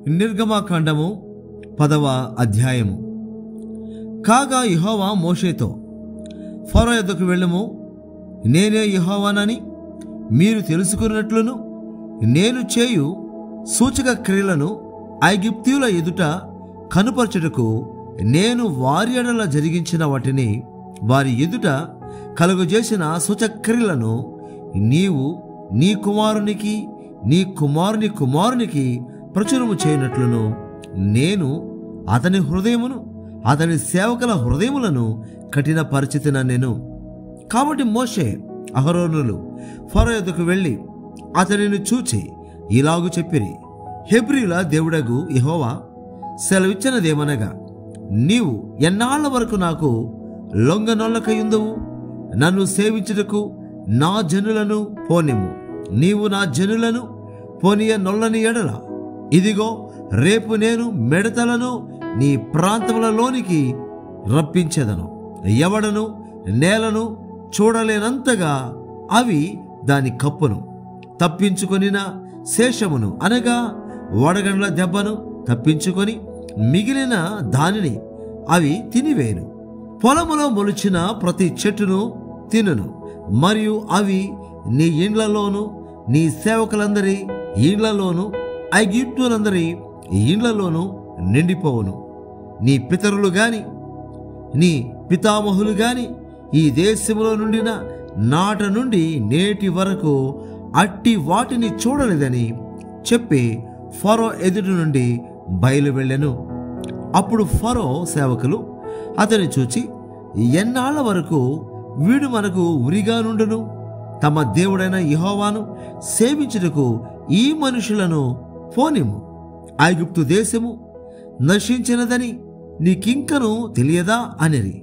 నిర్గమకాండము 10వ అధ్యాయము. కాగా యెహోవా మోషేతో, ఫరో యొద్దకు వెళ్ళుము, నేనే యెహోవానని మీరు తెలుసుకున్నట్లును నేను చేయు సూచక క్రియలను ఐగుప్తీయుల ఎదుట కనుపరచుటకు నేను వారి ఎడల జరిగించిన వాటిని వారి ఎదుట కలుగజేసిన సూచక్రియలను నీవు నీ కుమారునికి నీ కుమారుని కుమారునికి ప్రచురము చేయనట్లును నేను అతని హృదయమును అతని సేవకుల హృదయములను కఠిన పరిచితినెను. కాబట్టి మోషే అహరోనులు ఫరో యొద్దకు వెళ్ళి అతనిని చూచి ఇలాగు చెప్పిరి: హెబ్రీయుల దేవుడగు యెహోవా సెలవిచ్చినదేమనగా, నీవు ఎన్నాళ్ల వరకు నాకు లొంగనొల్లకయుందువు? నన్ను సేవించుటకు నా జనులను పోనిమ్ము. నీవు నా జనులను పోనీయ నొల్లని ఎడల, ఇదిగో రేపు నేను మిడతలను నీ ప్రాంతములలోనికి రప్పించెదను. ఎవడను నేలను చూడలేనంతగా అవి దాని కప్పును తప్పించుకొనిన శేషమును, అనగా వడగండ్ల దెబ్బను తప్పించుకొని మిగిలిన దానిని అవి తినివేయును. పొలములో మొలిచిన ప్రతి చెట్టును తినును. మరియు అవి నీ ఇండ్లలోను నీ సేవకులందరి ఇండ్లలోను ఐగుప్తులందరి ఇండ్లలోను నిండిపోవును. నీ పితరులు గాని నీ పితామహులు గాని ఈ దేశంలో నుండిన నాట నుండి నేటి వరకు అట్టి వాటిని చూడలేదని చెప్పి ఫరో ఎదుటి నుండి బయలు వెళ్ళెను. అప్పుడు ఫరో సేవకులు అతని చూచి, ఎన్నాళ్ల వరకు వీడు మనకు ఉరిగా నుండును? తమ దేవుడైన యెహోవాను సేవించుటకు ఈ మనుషులను పోనిము. ఐగుప్తు దేశము నశించినదని నీకింకను తెలియదా అనిరి.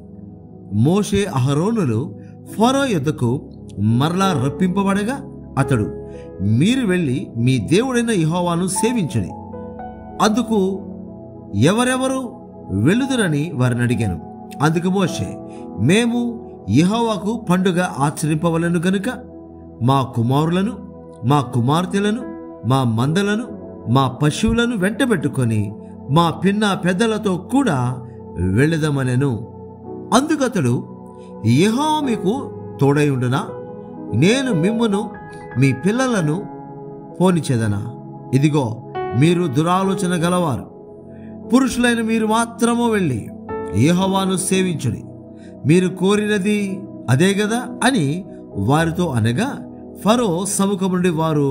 మోషే అహరోనులు ఫరో యొద్దకు మరలా రప్పింపబడగా అతడు, మీరు వెళ్ళి మీ దేవుడైన యెహోవాను సేవించుడి. అందుకు ఎవరెవరు వెళ్ళుదురని వారిని అడిగాను. అందుకు మోషే, మేము యెహోవాకు పండుగ ఆచరింపవలెను గనుక మా కుమారులను మా కుమార్తెలను మా మందలను మా పశువులను వెంటబెట్టుకొని మా పిన్న పెద్దలతో కూడా వెళ్ళదమనెను. అందుకతడు, యెహోవా మీకు తోడైయుండునా? నేను మిమ్మును మీ పిల్లలను పోనిచెదనా? ఇదిగో మీరు దురాలోచన గలవారు, పురుషులైన మీరు మాత్రము వెళ్ళి యెహోవాను సేవించుడి. మీరు కోరినది అదే గదా అని వారితో అనగా, ఫరో సముఖం నుండి వారు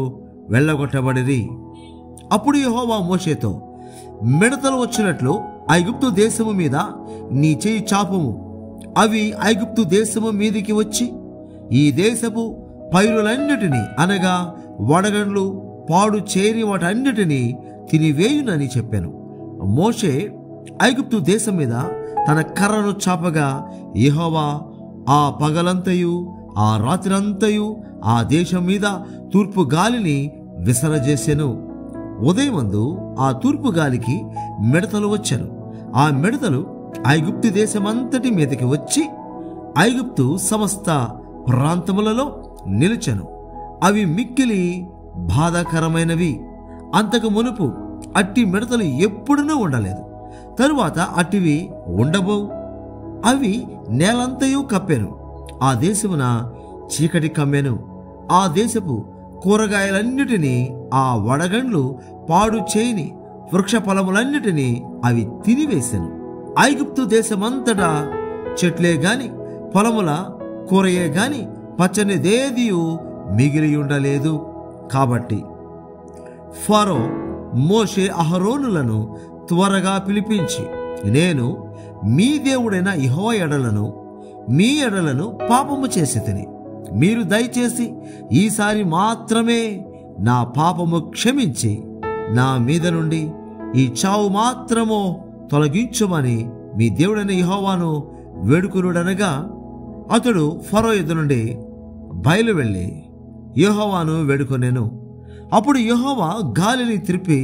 వెళ్ళగొట్టబడిరి. అప్పుడు యెహోవా మోషేతో, మిడతలు వచ్చినట్లు ఐగుప్తు దేశము మీద నీ చెయ్యి చాపుము. అవి ఐగుప్తు దేశము మీదికి వచ్చి ఈ దేశపు పైరులన్నిటినీ, అనగా వడగండ్లు పాడు చేరి వాటన్నిటినీ తినివేయునని చెప్పాను. మోషే ఐగుప్తు దేశం మీద తన కర్రను చాపగా యెహోవా ఆ పగలంతయు ఆ రాత్రంతయు ఆ దేశం మీద తూర్పు గాలిని విసరజేసెను. ఉదయమందు ఆ తూర్పు గాలికి మిడతలు వచ్చెను. ఆ మిడతలు ఐగుప్తు దేశమంతటి మీదకి వచ్చి ఐగుప్తు సమస్త ప్రాంతములలో నిలిచెను. అవి మిక్కిలి బాధాకరమైనవి. అంతకు మునుపు అట్టి మిడతలు ఎప్పుడునూ ఉండలేదు. తరువాత అట్టివి ఉండబోవు. అవి నేలంతయు కప్పెను. ఆ దేశమున చీకటి కమ్మెను. ఆ దేశపు కూరగాయలన్నిటినీ ఆ వడగండ్లు పాడు చేయని వృక్ష ఫలములన్నిటినీ అవి తినివేశెను. ఐగుప్తు దేశమంతటా చెట్లే గాని పొలముల కూరయే గాని పచ్చనిదేదియు మిగిలి ఉండలేదు. కాబట్టి ఫరో మోషే అహరోనులను త్వరగా పిలిపించి, నేను మీ దేవుడైన యెహోవా ఎడలను మీ ఎడలను పాపము చేసితిని. మీరు దయచేసి ఈసారి మాత్రమే నా పాపము క్షమించి నా మీద నుండి ఈ చావు మాత్రము తొలగించుమని మీ దేవుడైన యెహోవాను వేడుకొనుడనగా, అతడు ఫరో ఎదుట నుండి బయలు వెళ్ళి యెహోవాను వేడుకొనెను. అప్పుడు యెహోవా గాలిని త్రిప్పి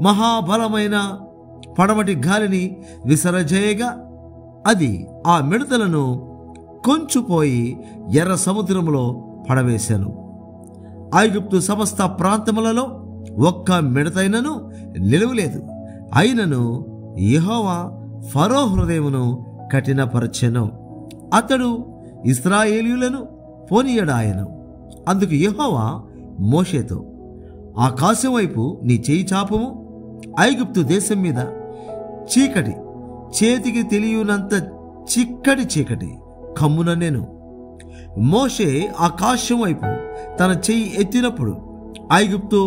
మహాబలమైన పడమటి గాలిని విసరజేయగా అది ఆ మిడతలను కొంచుపోయి ఎర్ర సముద్రములో పడవేశాను. ఐగుప్తు సమస్త ప్రాంతములలో ఒక్క మిడతైనను నిలువలేదు. అయినను యెహోవా ఫరో హృదయమును కఠినపరచెను, అతడు ఇశ్రాయేలీయులను పోనీయడాయెను. అందుకు యెహోవా మోషేతో, ఆకాశం వైపు నీ చేయి చాపము, ఐగుప్తు దేశం మీద చీకటి, చేతికి తెలియనంత చిక్కటి చీకటి కమ్మున నేను. మోషే ఆకాశం వైపు తన చెయ్యి ఎత్తినప్పుడు ఐగుప్తు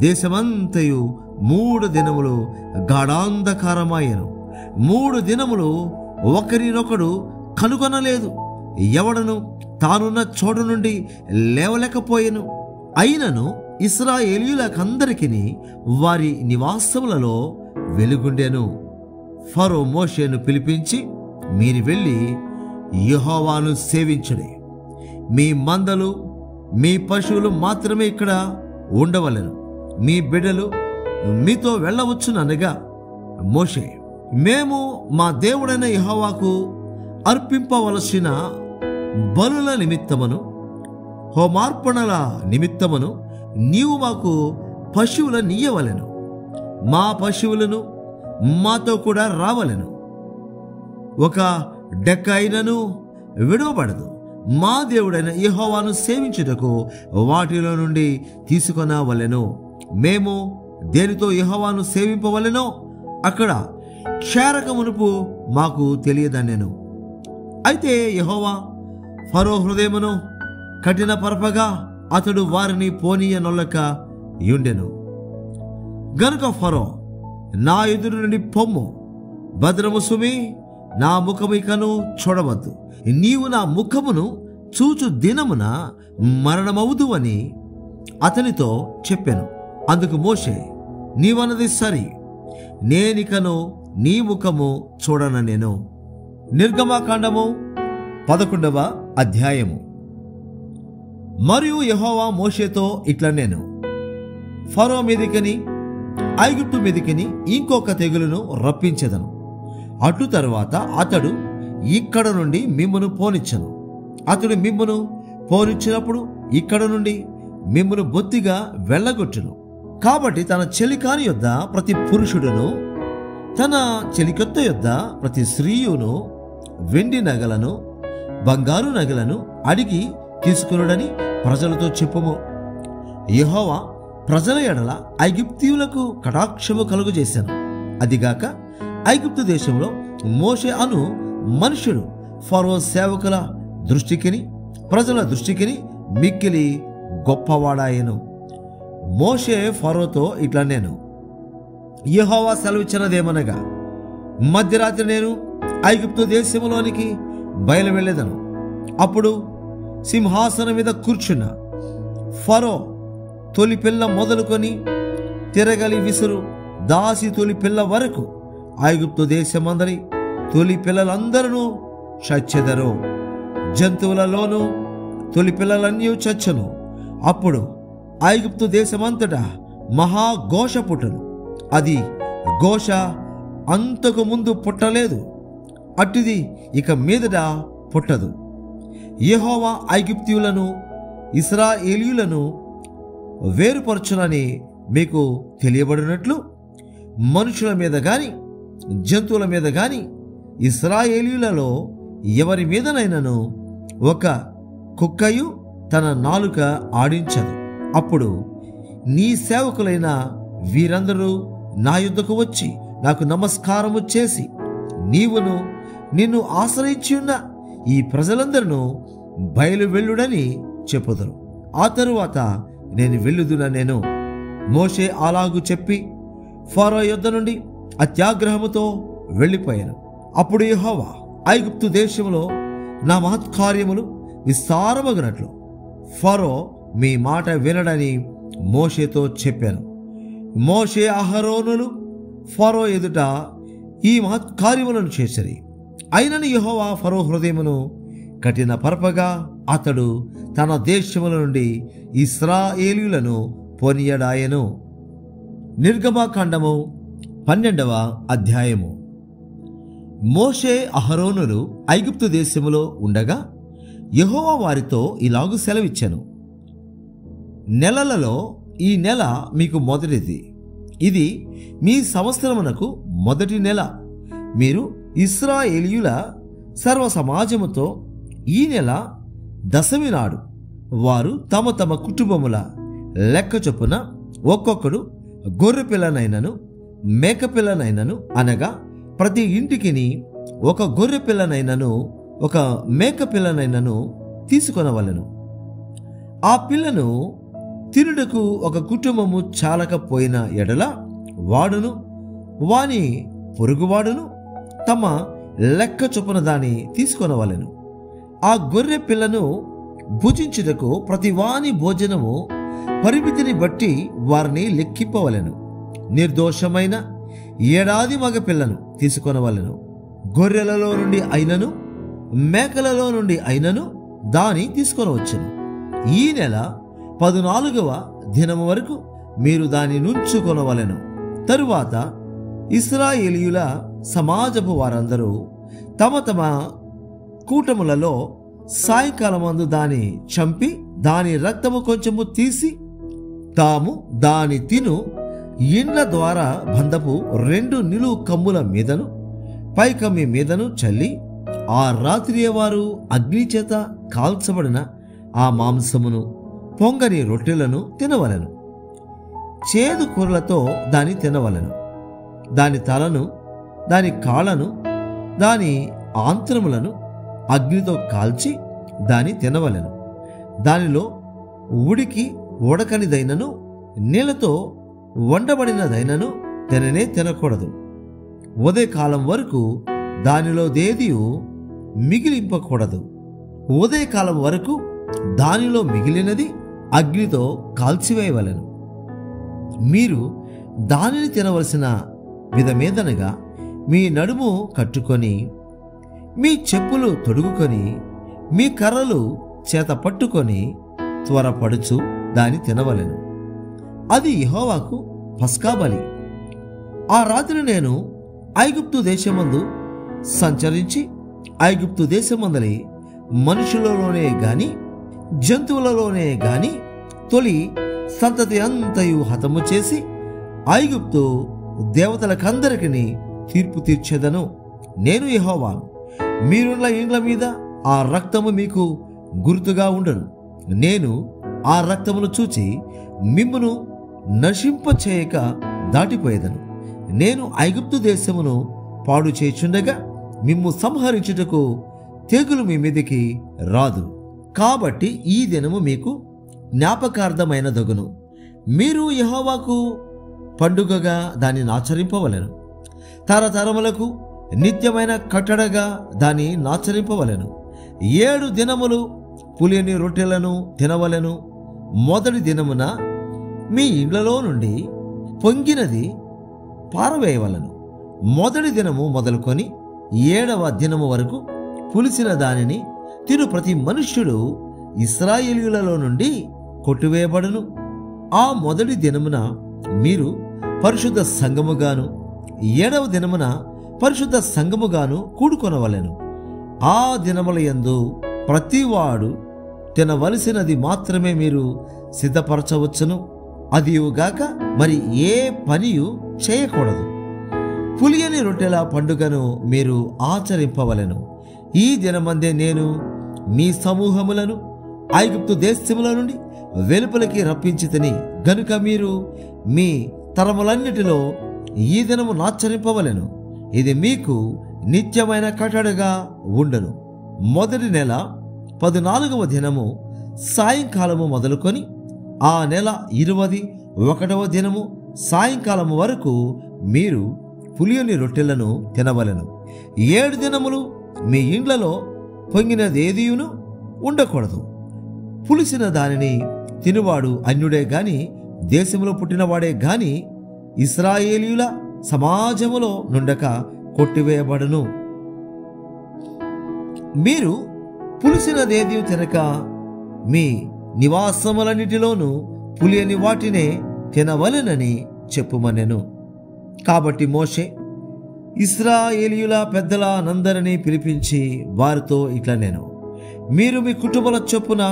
దేశమంతయు 3 దినములు గాఢాంధకారమాయెను. 3 దినములు ఒకరినొకడు కనుగొనలేదు. ఎవడను తానున్న చోటు నుండి లేవలేకపోయెను. అయినను ఇశ్రాయేలీయులకందరికీ వారి నివాసములలో వెలుగుండెను. ఫరో మోషేను పిలిపించి, మీరు వెళ్ళి యెహోవాను సేవించుడి. మీ మందలు, మీ పశువులు మాత్రమే ఇక్కడ ఉండవలెను. మీ బిడ్డలు మీతో వెళ్ళవచ్చుననగా మోషే, మేము మా దేవుడైన యెహోవాకు అర్పింపవలసిన బలుల నిమిత్తమును హోమార్పణల నిమిత్తమును నీవు మాకు పశువులనియ్యవలెను. మా పశువులను మాతో కూడా రావలెను. ఒక డెక్క అయినను విడవబడదు. మా దేవుడైన యెహోవాను సేవించుటకు వాటిలో నుండి తీసుకొనవలెను. మేము దేనితో యెహోవాను సేవింపవలెనో అక్కడ క్షారక మునుపు మాకు తెలియదనెను. అయితే యెహోవా ఫరో హృదయమును కఠినపరపగా అతడు వారిని పోనీయనొల్లక యుండెను. గనుక ఫరో, నా ఎదురు నుండి పొమ్ము, భద్రము సుమి, నా ముఖమికను చూడవద్దు. నీవు నా ముఖమును చూచు దినమున మరణమవుదు అని అతనితో చెప్పాను. అందుకు మోషే, నీవన్నది సరి, నేనికను నీ ముఖము చూడననేను. నిర్గమకాండము 11వ అధ్యాయము. మరియు యెహోవా మోషేతో ఇట్లనేను, ఫరో మీదికని ఐగుప్తు మీదికని ఇంకొక తెగులును రప్పించెదను. అటు తరువాత అతడు ఇక్కడ నుండి మిమ్మును పోనిచ్చను. అతడు మిమ్మును పోనిచ్చినప్పుడు ఇక్కడ నుండి మిమ్మును బొత్తిగా వెళ్ళగొట్టును. కాబట్టి తన చెలికాని యొద్ద ప్రతి పురుషుడును, తన చెలికత్త యొద్ద ప్రతి స్త్రీయును వెండి నగలను, బంగారు నగలను అడిగి తీసుకునుడని ప్రజలతో చెప్పుము. యెహోవా ప్రజల ఎడల ఐగుప్తీయులకు కటాక్షము కలుగజేశాను. అదిగాక ఐగుప్తు దేశంలో మోషే అను మనుషుడు ఫరో సేవకుల దృష్టికిని ప్రజల దృష్టికిని మిక్కిలి గొప్పవాడాయెను. మోషే ఫరోతో ఇట్లా, నేను యెహోవా సెలవిచ్చినదేమనగా, మధ్యరాత్రి నేను ఐగుప్తు దేశంలోనికి బయలు వెళ్ళేదను. అప్పుడు సింహాసనం మీద కూర్చున్న ఫరో తొలి పిల్ల మొదలుకొని తిరగలి విసురు దాసి తొలి పిల్ల వరకు ఐగుప్తు దేశమందరి తొలి పిల్లలందరూ చచ్చెదరు. జంతువులలోనూ తొలి పిల్లలన్నీ చచ్చెను. అప్పుడు ఐగుప్తు దేశమంతటా మహాఘోష పుట్టును. అది ఘోష అంతకు ముందు పుట్టలేదు, అట్టిది ఇక మీదట పుట్టదు. యెహోవా ఐగుప్తీయులను ఇశ్రాయేలీయులను వేరుపరచునని మీకు తెలియబడినట్లు మనుషుల మీద గాని జంతువుల మీద గాని ఇశ్రాయేలీయులలో ఎవరి మీదనైనను ఒక కుక్కయు తన నాలుక ఆడించదు. అప్పుడు నీ సేవకులైన వీరందరూ నా యుద్ధకు వచ్చి నాకు నమస్కారము చేసి, నీవును నిన్ను ఆశ్రయించి ఉన్న ఈ ప్రజలందరూ బయలు వెళ్ళుడని చెప్పుదురు. ఆ తరువాత నేను వెళ్ళుదుననేను. మోషే అలాగు చెప్పి ఫరో యొద్ద నుండి అత్యాగ్రహముతో వెళ్ళిపోయాను. అప్పుడు యెహోవా ఐగుప్తు దేశంలో నా మహత్కార్యములు విస్తారమగినట్లు ఫరో మీ మాట వినడని మోషేతో చెప్పాను. మోషే అహరోనులు ఫరో ఎదుట ఈ మహత్కార్యములను చేసిరి. అయినను యెహోవా ఫరో హృదయమును కఠినపరపగా అతడు తన దేశముల నుండి ఇశ్రాయేలీయులను పోనీయడాయెను. నిర్గమకాండము 12వ అధ్యాయము. మోషే అహరోనులు ఐగుప్తు దేశములో ఉండగా యెహోవా వారితో ఇలాగు సెలవిచ్చెను. నెలలలో ఈ నెల మీకు మొదటిది. ఇది మీ సంవత్సరమునకు మొదటి నెల. మీరు ఇశ్రాయేలీయుల సర్వ సమాజముతో ఈ నెల దశమి నాడు వారు తమ తమ కుటుంబముల లెక్క చొప్పున ఒక్కొక్కడు గొర్రె పిల్లనైనను మేక పిల్లనైనను, అనగా ప్రతి ఇంటికిని ఒక గొర్రె పిల్లనైనను ఒక మేక పిల్లనైనను తీసుకొనవలెను. ఆ పిల్లను తినుటకు ఒక కుటుంబము చాలకపోయిన ఎడల వాడును వాని పొరుగువాడును తమ లెక్క చొప్పున దాన్ని తీసుకొనవలెను. ఆ గొర్రె పిల్లను భుజించుటకు ప్రతి వాని భోజనము పరిమితిని బట్టి వారిని లెక్కింపవలెను. నిర్దోషమైన ఏడాది మగ పిల్లను తీసుకొనవలెను. గొర్రెలలో నుండి అయినను మేకలలో నుండి అయినను దాని తీసుకొనవచ్చును. ఈ నెల 14వ దినము వరకు మీరు దాని నుంచుకొనవలెను. తరువాత ఇశ్రాయేలీయుల సమాజపు వారందరూ తమ తమ కూటములలో సాయంకాలమందు దాని చంపి దాని రక్తము కొంచెము తీసి తాము దాని తిను ఇండ్ల ద్వారా బంధపు 2 నిలువు కమ్ముల మీదను పైకమ్మి మీదను చల్లి ఆ రాత్రియే వారు అగ్ని చేత కాల్చబడిన ఆ మాంసమును పొంగని రొట్టెలను తినవలెను. చేదు కూరలతో దాని తినవలెను. దాని తలను దాని కాళ్ళను దాని ఆంత్రములను అగ్నితో కాల్చి దాని తినవలెను. దానిలో ఉడికి ఉడకనిదైనను నీళ్లతో వండబడినదైనను తినకూడదు. ఉదయకాలం వరకు దానిలో దేదియు మిగిలింపకూడదు. ఉదయకాలం వరకు దానిలో మిగిలినది అగ్నితో కాల్చివేయవలెను. మీరు దానిని తినవలసిన విధమేదనగా మీ నడుము కట్టుకొని మీ చెప్పులు తొడుగుకొని మీ కర్రలు చేత పట్టుకొని త్వరపడుచు దాని తినవలెను. అది యెహోవాకు పస్కా బలి. ఆ రాత్రి నేను ఐగుప్తు దేశమందు సంచరించి ఐగుప్తు దేశమందలి మనుషులలోనే గాని జంతువులలోనే గాని తొలి సంతతి అంతయు హతము చేసి ఐగుప్తు దేవతలకందరికీ తీర్పు తీర్చెదను. నేను యెహోవాను. మీరున్న ఇండ్ల మీద ఆ రక్తము మీకు గుర్తుగా ఉండను. నేను ఆ రక్తమును చూచి మిమ్మును నశింపచేయక దాటిపోయేదను. నేను ఐగుప్తు దేశమును పాడు చేయుచుండగా మిమ్ము సంహరించుటకు తెగులు మీ మీదికి రాదు. కాబట్టి ఈ దినము మీకు జ్ఞాపకార్థమైనదగును. మీరు యెహోవాకు పండుగగా దానిని ఆచరింపవలెను. తరతరములకు నిత్యమైన కట్టడగా దాన్ని ఆచరింపవలెను. 7 దినములు పులియని రొట్టెలను తినవలెను. మొదటి దినమున మీ ఇండ్లలో నుండి పొంగినది పారవేయవలను. మొదటి దినము మొదలుకొని 7వ దినము వరకు పులిసిన దానిని తిను ప్రతి మనుష్యుడు ఇశ్రాయేలీయులలో నుండి కొట్టివేయబడును. ఆ మొదటి దినమున మీరు పరిశుద్ధ సంఘముగాను 7వ దినమున పరిశుద్ధ సంఘముగాను కూడుకొనవలెను. ఆ దినముల యందు ప్రతివాడు తినవలసినది మాత్రమే మీరు సిద్ధపరచవచ్చును. అదియుగాక మరి ఏ పనియు చేయకూడదు. పులియని రొట్టెల పండుగను మీరు ఆచరింపవలెను. ఈ దినమందే నేను మీ సమూహములను ఐగుప్తు దేశముల నుండి వెలుపలికి రప్పించితిని గనుక మీరు మీ తరములన్నిటిలో ఈ దినము ఆచరింపవలెను. ఇది మీకు నిత్యమైన కట్టడగా ఉండను. మొదటి నెల 14వ దినము సాయంకాలము మొదలుకొని ఆ నెల 21వ దినము సాయంకాలము వరకు మీరు పులియని రొట్టెలను తినవలెను. 7 దినములు మీ ఇండ్లలో పొంగినదేదియును ఉండకూడదు. పులిసిన దానిని తినువాడు అన్యుడే గాని దేశంలో పుట్టినవాడే గాని ఇశ్రాయేలీయుల సమాజములో నుండక కొట్టివేయబడును. మీరు పులిసినదేది తినక మీ నివాసములన్నిటిలోనూ పులియని వాటినే తినవలెనని చెప్పుమనెను. కాబట్టి మోషే ఇశ్రాయేలీయుల పెద్దలనందరినీ పిలిపించి వారితో ఇట్లా నేను, మీరు మీ కుటుంబాల చొప్పున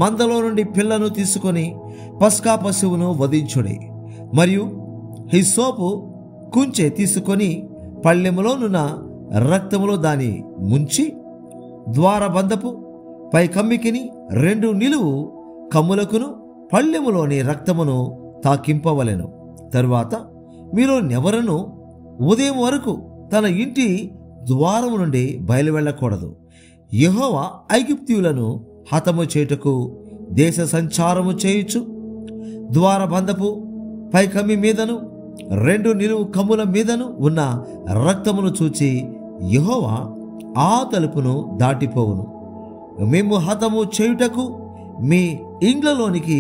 మందలో నుండి పిల్లను తీసుకొని పస్కా పశువును వధించుడి. మరియు హిస్సోపు కుంచె తీసుకొని పళ్ళెములోనున్న రక్తములో దాని ముంచి ద్వారబంధపు పై కమ్మికిని 2 నిలువు కమ్ములకును పళ్ళెములోని రక్తమును తాకింపవలెను. తరువాత మీలోనెవరను ఉదయం వరకు తన ఇంటి ద్వారము నుండి బయలువెళ్ళకూడదు. యెహోవా ఐగుప్తీయులను హతము చేయుటకు దేశ సంచారము చేయుచు ద్వారబంధపు పైకమ్మి మీదను 2 నిలువు కమ్ముల మీదను ఉన్న రక్తమును చూచి యెహోవా ఆ తలుపును దాటిపోవును. మేము హతము చేయుటకు మీ ఇండ్లలోనికి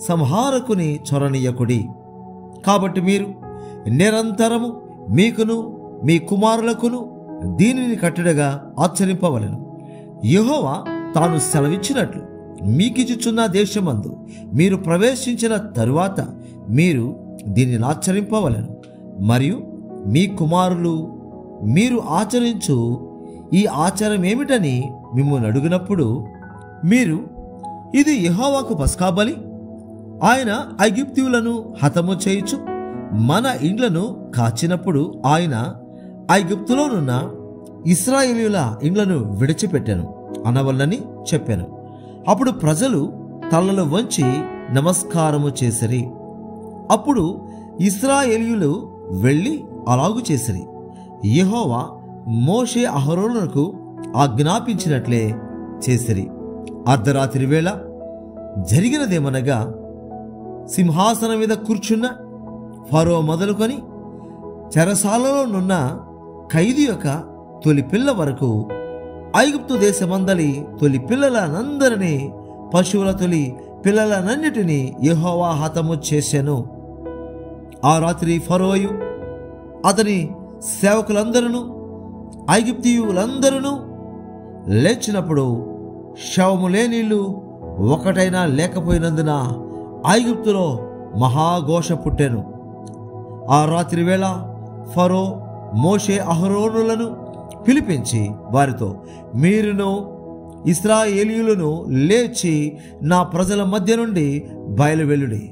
సంహారకుని చొరనీయకుడి. కాబట్టి మీరు నిరంతరము మీకును మీ కుమారులకును దీనిని కట్టడగా ఆచరింపవలెను. యెహోవా తాను సెలవిచ్చినట్లు మీకిచ్చుచున్న దేశమందు మీరు ప్రవేశించిన తరువాత మీరు దీనిని ఆచరింపవలెను. మరియు మీ కుమారులు మీరు ఆచరించు ఈ ఆచారం ఏమిటని మిమ్మల్ని అడుగునప్పుడు మీరు, ఇది యెహోవాకు పస్కా బలి, ఆయన ఐగుప్తీయులను హతము చేయుచు మన ఇండ్లను కాచినప్పుడు ఆయన ఐగుప్తులోనున్న ఇశ్రాయేలీయుల ఇండ్లను విడిచిపెట్టాను అనవలనని చెప్పాను. అప్పుడు ప్రజలు తలలు వంచి నమస్కారము చేసిరి. అప్పుడు ఇశ్రాయేలీయులు వెళ్ళి అలాగు చేసిరి. యెహోవా మోషే అహరోనులకు ఆజ్ఞాపించినట్లే చేసిరి. అర్ధరాత్రి వేళ జరిగినదేమనగా, సింహాసనం మీద కూర్చున్న ఫరో మొదలుకొని చెరసాలలోనున్న ఖైదీ యొక్క తొలి పిల్ల వరకు ఐగుప్తు దేశమందలి తొలి పిల్లలనందరినీ, పశువుల తొలి పిల్లలనన్నిటినీ యెహోవా హతము చేసెను. ఆ రాత్రి ఫరోయు అతని సేవకులందరూ ఐగుప్తీయులందరూ లేచినప్పుడు శవము లేనిళ్ళు ఒకటైనా లేకపోయినందున ఐగుప్తులో మహాఘోష పుట్టెను. ఆ రాత్రి వేళ ఫరో మోషే అహరోనులను పిలిపించి వారితో, మీరును ఇశ్రాయేలీయులను లేచి నా ప్రజల మధ్య నుండి బయలువెళ్ళుడి.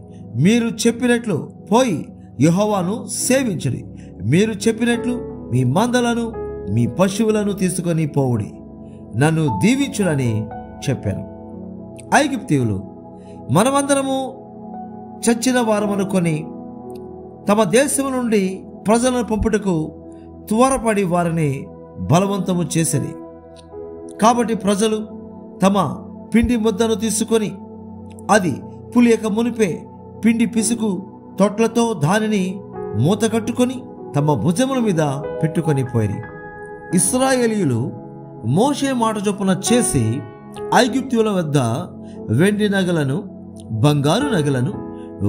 మీరు చెప్పినట్లు పోయి యెహోవాను సేవించుడి. మీరు చెప్పినట్లు మీ మందలను మీ పశువులను తీసుకొని పోవుడి. నన్ను దీవించుడని చెప్పాను. ఐగుప్తీయులు మనమందరము చచ్చిన వారమనుకొని తమ దేశం నుండి ప్రజలను పంపుటకు త్వరపడి వారిని బలవంతము చేసిరి. కాబట్టి ప్రజలు తమ పిండి ముద్దను తీసుకొని అది పులియక మునిపే పిండి పిసుకు తొట్లతో దానిని మూత కట్టుకొని తమ భుజముల మీద పెట్టుకొని పోయిరి. ఇశ్రాయేలీయులు మోషే మాట చొప్పున చేసి ఐగుప్తీయుల వద్ద వెండి నగలను, బంగారు నగలను,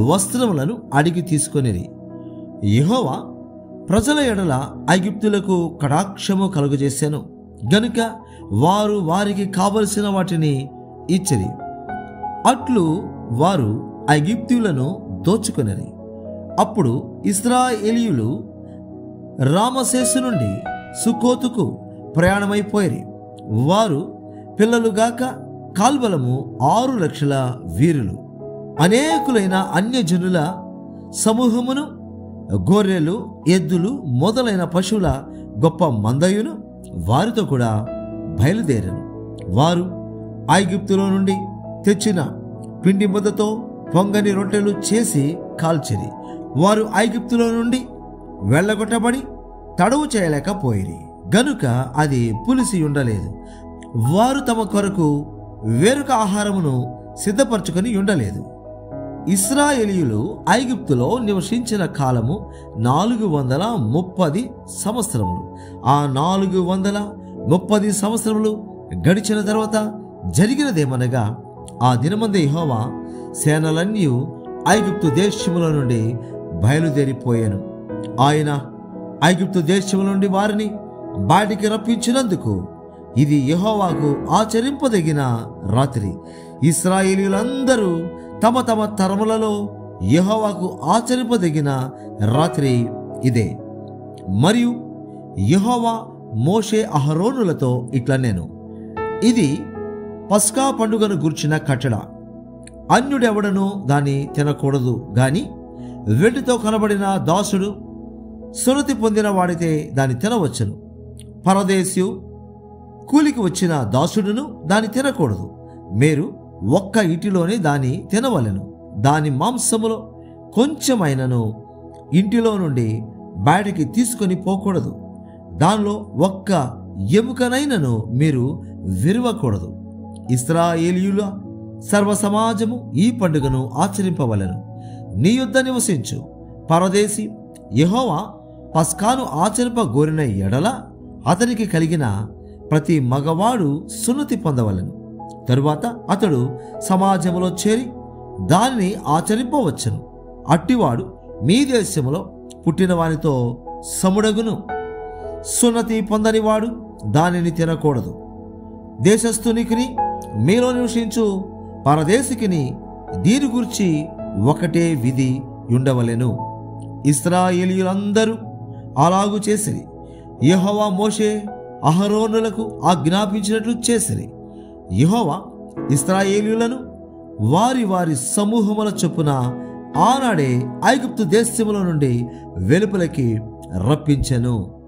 వస్త్రములను అడిగి తీసుకొనిరి. యెహోవా ప్రజల ఎడల ఐగుప్తులకు కటాక్షము కలుగజేశాను గనుక వారు వారికి కావలసిన వాటిని ఇచ్చిరి. అట్లు వారు ఐగుప్తీయులను దోచుకొనిరి. అప్పుడు ఇశ్రాయేలీయులు రామసేసు నుండి సుకోతుకు ప్రయాణమైపోయిరి. వారు పిల్లలుగాక కాల్బలము 6 లక్షల వీరులు, అనేకులైన అన్యజనుల సమూహమును, గొర్రెలు, ఎద్దులు మొదలైన పశువుల గొప్ప మందయును వారితో కూడా బయలుదేరాను. వారు ఐగుప్తులో నుండి తెచ్చిన పిండి ముద్దతో పొంగని రొట్టెలు చేసి కాల్చిరి. వారు ఐగుప్తులో నుండి వెళ్ళగొట్టబడి తడవు చేయలేకపోయిరి గనుక అది పులిసి ఉండలేదు. వారు తమ కొరకు వేరొక ఆహారమును సిద్ధపరచుకొని ఉండలేదు. ఇశ్రాయేలీయులు ఐగుప్తులో నివసించిన కాలము 430 సంవత్సరములు. ఆ 430 సంవత్సరములు గడిచిన తర్వాత జరిగినదేమనగా, ఆ దినమందు యెహోవా సేనలన్నీ ఐగుప్తు దేశముల నుండి బయలుదేరిపోయాను. ఆయన ఐగుప్తు దేశముల నుండి వారిని బయటికి రప్పించినందుకు ఇది యెహోవాకు ఆచరింపదగిన రాత్రి. ఇశ్రాయేలీయులందరూ తమ తమ తరములలో యెహోవాకు ఆచరింపదగిన రాత్రి ఇదే. మరియు యెహోవా మోషే అహరోనులతో ఇట్లా నేను, ఇది పస్కా పండుగను గూర్చిన కట్టడ. అన్యుడెవడనూ దాన్ని తినకూడదు గాని వెండితో కనబడిన దాసుడు సున్నతి పొందిన వాడితే దాన్ని తినవచ్చును. పరదేశియు కూలికి వచ్చిన దాసుడును దాన్ని తినకూడదు. మీరు ఒక్క ఇంటిలోనే దాన్ని తినవలెను. దాని మాంసములో కొంచెమైనను ఇంటిలో నుండి బయటికి తీసుకొని పోకూడదు. దానిలో ఒక్క ఎముకనైనను మీరు విరవకూడదు. ఇశ్రాయేలీయుల సర్వసమాజము ఈ పండుగను ఆచరింపవలెను. నీ యొద్ద నివసించు పరదేశి యెహోవా పస్కాను ఆచరింపగోరిన ఎడల అతనికి కలిగిన ప్రతి మగవాడు సున్నతి పొందవలెను. తరువాత అతడు సమాజములో చేరి దానిని ఆచరింపవచ్చును. అట్టివాడు మీ దేశములో పుట్టిన వానితో సముడగును. సున్నతి పొందనివాడు దానిని తినకూడదు. దేశస్థునికిని మీలో నివసించు పరదేశికిని దీని గురించి ఒకటే విధి ఉండవలెను. ఇశ్రాయేలీయులందరూ అలాగు చేసిరి. యెహోవా మోషే అహరోనులకు ఆజ్ఞాపించినట్లు చేసిరి. యెహోవా ఇశ్రాయేలీయులను వారి వారి సమూహముల చొప్పున ఆనాడే ఐగుప్తు దేశములో నుండి వెలుపలికి రప్పించెను.